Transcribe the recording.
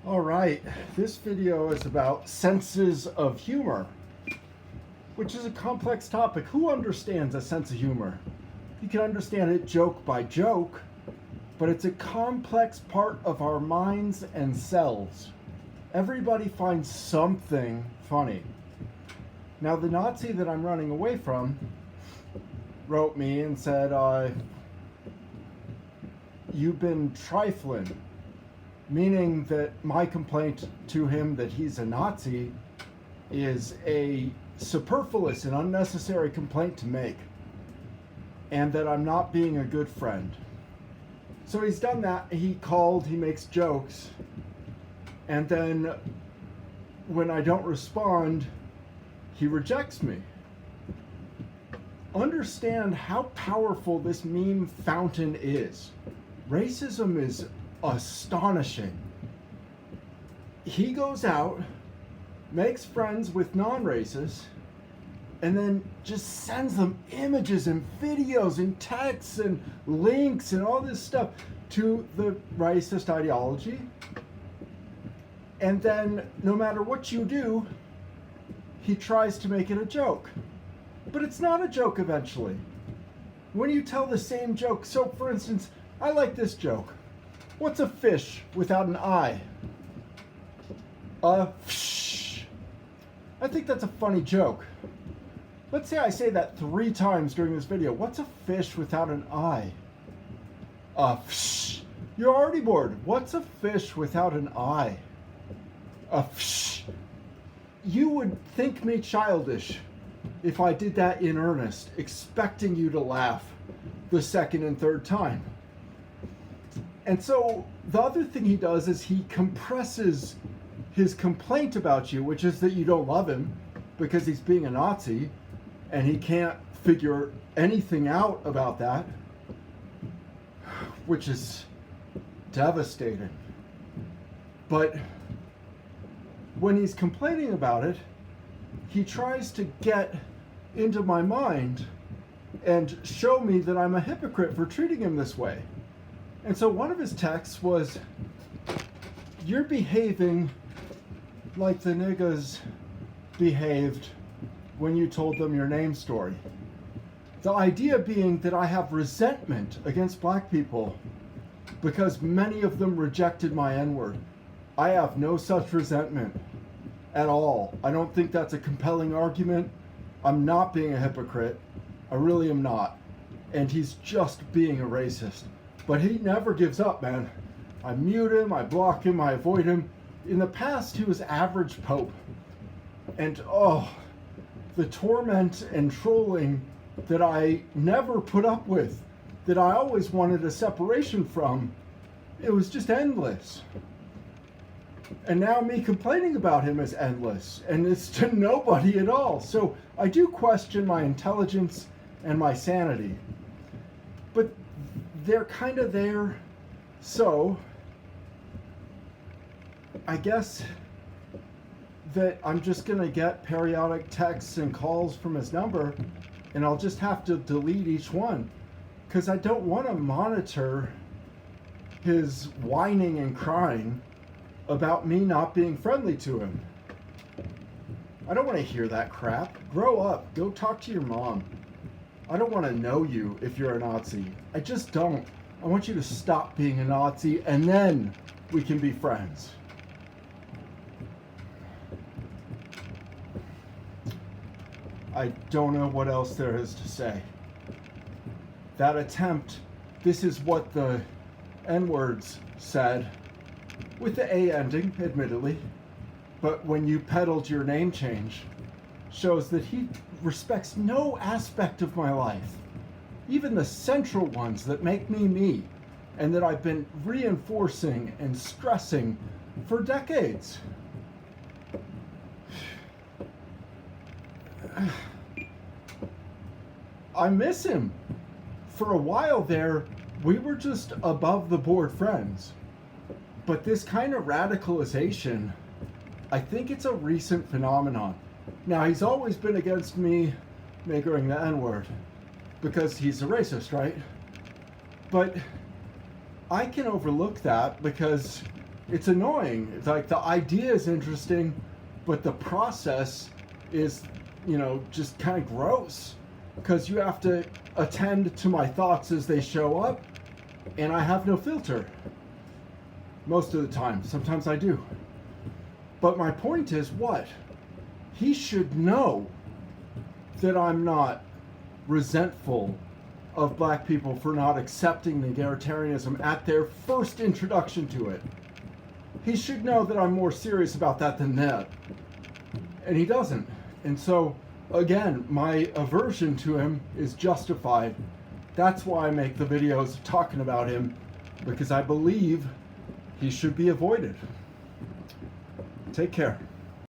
All right, this video is about senses of humor, which is a complex topic. Who understands a sense of humor? You can understand it joke by joke, but it's a complex part of our minds and selves. Everybody finds something funny. Now, the Nazi that I'm running away from wrote me and said, you've been trifling, meaning that my complaint to him that he's a Nazi is a superfluous and unnecessary complaint to make, and that I'm not being a good friend. So he's done that. He called, he makes jokes, and then when I don't respond, he rejects me. Understand how powerful this meme fountain is. Racism is astonishing. He goes out, makes friends with non-racists, and then just sends them images and videos and texts and links and all this stuff to the racist ideology. And then no matter what you do, he tries to make it a joke. But it's not a joke eventually. When you tell the same joke, so for instance, I like this joke. What's a fish without an eye? A fish. I think that's a funny joke. Let's say I say that 3 times during this video. What's a fish without an eye? A fish. You're already bored. What's a fish without an eye? A fish. You would think me childish if I did that in earnest, expecting you to laugh the second and third time. And so the other thing he does is he compresses his complaint about you, which is that you don't love him because he's being a Nazi and he can't figure anything out about that, which is devastating. But when he's complaining about it, he tries to get into my mind and show me that I'm a hypocrite for treating him this way. And so one of his texts was, you're behaving like the niggas behaved when you told them your name story. The idea being that I have resentment against black people because many of them rejected my N-word. I have no such resentment at all. I don't think that's a compelling argument. I'm not being a hypocrite. I really am not. And he's just being a racist. But he never gives up, man. I mute him, I block him, I avoid him. In the past, he was average Pope. And the torment and trolling that I never put up with, that I always wanted a separation from, it was just endless. And now me complaining about him is endless, and it's to nobody at all. So I do question my intelligence and my sanity. But they're kind of there. So I guess that I'm just going to get periodic texts and calls from his number, and I'll just have to delete each one because I don't want to monitor his whining and crying about me not being friendly to him. I don't want to hear that crap. Grow up. Go talk to your mom. I don't want to know you if you're a Nazi. I just don't. I want you to stop being a Nazi and then we can be friends. I don't know what else there is to say. That attempt, this is what the N-words said, with the A ending, admittedly, but when you peddled your name change, shows that he respects no aspect of my life, even the central ones that make me me, and that I've been reinforcing and stressing for decades. I miss him. For a while there, we were just above the board friends. But this kind of radicalization, I think it's a recent phenomenon. Now, he's always been against me niggering the N-word because he's a racist, right? But I can overlook that because it's annoying. It's like the idea is interesting, but the process is, just kind of gross, because you have to attend to my thoughts as they show up, and I have no filter. Most of the time. Sometimes I do. But my point is what? He should know that I'm not resentful of black people for not accepting egalitarianism at their first introduction to it. He should know that I'm more serious about that than that. And he doesn't. And so, again, my aversion to him is justified. That's why I make the videos talking about him, because I believe he should be avoided. Take care.